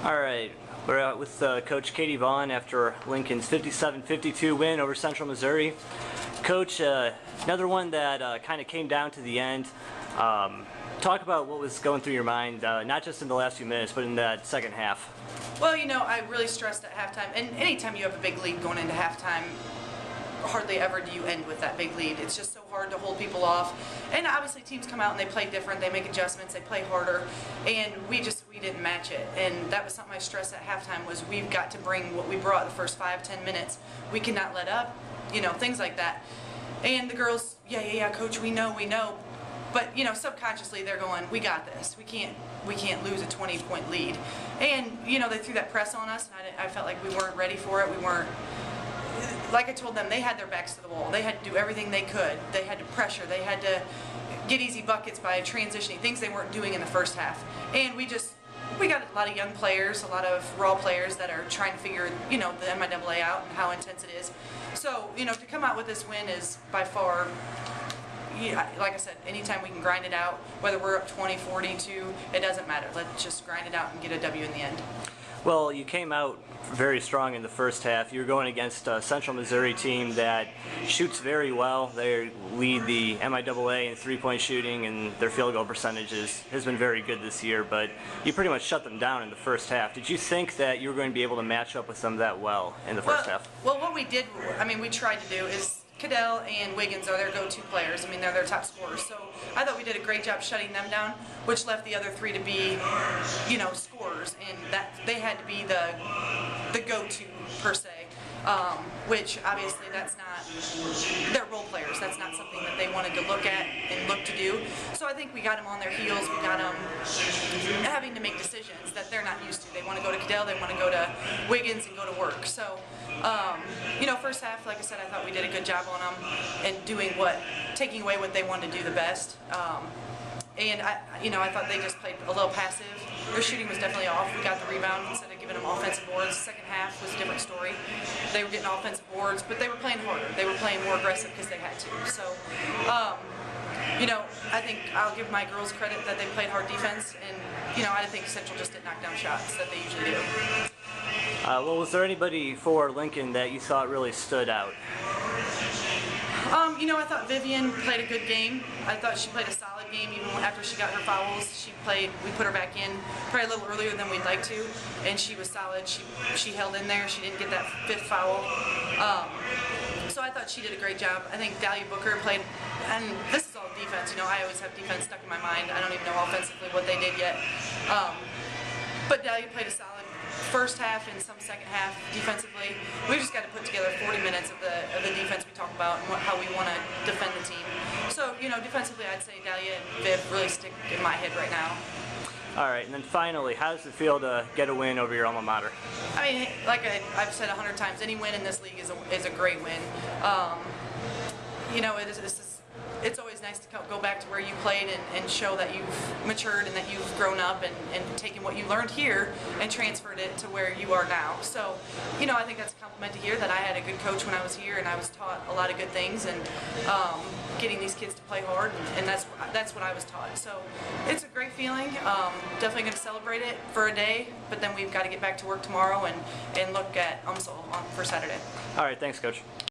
All right, we're out with Coach Katie Vaughn after Lincoln's 57-52 win over Central Missouri. Coach, another one that kind of came down to the end. Talk about what was going through your mind, not just in the last few minutes, but in that second half. Well, you know, I really stressed at halftime, and anytime you have a big lead going into halftime, hardly ever do you end with that big lead. It's just so hard to hold people off. And obviously teams come out and they play different, they make adjustments, they play harder, and we didn't match it. And that was something I stressed at halftime, was we've got to bring what we brought the first 5-10 minutes. We cannot let up, you know, things like that. And the girls, yeah, coach, we know. But, you know, subconsciously they're going, we got this. We can't lose a 20-point lead. And, you know, they threw that press on us, and I felt like we weren't ready for it. We weren't, like I told them, they had their backs to the wall. They had to do everything they could. They had to pressure. They had to get easy buckets by transitioning, things they weren't doing in the first half. And we got a lot of young players, a lot of raw players that are trying to figure, you know, the MIAA out and how intense it is. So, you know, to come out with this win is by far, yeah, like I said, anytime we can grind it out, whether we're up 20-42, it doesn't matter. Let's just grind it out and get a W in the end. Well, you came out very strong in the first half. You were going against a Central Missouri team that shoots very well. They lead the MIAA in three-point shooting, and their field goal percentage has been very good this year, but you pretty much shut them down in the first half. Did you think that you were going to be able to match up with them that well in the first half? Well, what we did, I mean, we tried to do is Cadell and Wiggins are their go-to players. I mean, they're their top scorers. So I thought we did a great job shutting them down, which left the other three to be, you know, scorers, and that they had to be the go-to per se. Which obviously that's not, they're role players. That's not something that they wanted to look at and look to do. So I think we got them on their heels. We got them having to make decisions that they're not used to. They want to go to Cadell, they want to go to Wiggins and go to work. So, you know, first half, like I said, I thought we did a good job on them and taking away what they wanted to do the best. And I thought they just played a little passive. Their shooting was definitely off. We got the rebound instead of giving them offensive boards. The second half was a different story. They were getting offensive boards, but they were playing harder. They were playing more aggressive because they had to. So, you know, I think I'll give my girls credit that they played hard defense, and, you know, I think Central just didn't knock down shots that they usually do. Well, was there anybody for Lincoln that you thought really stood out? You know, I thought Vivian played a good game. I thought she played a solid game even after she got her fouls. We put her back in probably a little earlier than we'd like to, and she was solid. She held in there. She didn't get that fifth foul. So I thought she did a great job. I think Dahlia Booker played, and this is all defense. You know, I always have defense stuck in my mind. I don't even know offensively what they did yet. But Dahlia played a solid first half and some second half defensively. We just got to put together 40 minutes of the defense we talk about and how we want to defend the team. So, you know, defensively, I'd say Dahlia and Viv really stick in my head right now. All right, and then finally, how does it feel to get a win over your alma mater? I mean, like I've said 100 times, any win in this league is a great win. You know, it's always nice to go back to where you played and show that you've matured and that you've grown up and taken what you learned here and transferred it to where you are now. So, you know, I think that's a compliment to hear that I had a good coach when I was here and I was taught a lot of good things, and getting these kids to play hard, and that's what I was taught. So it's a great feeling. Definitely going to celebrate it for a day, but then we've got to get back to work tomorrow and look at UMSL for Saturday. All right, thanks, Coach.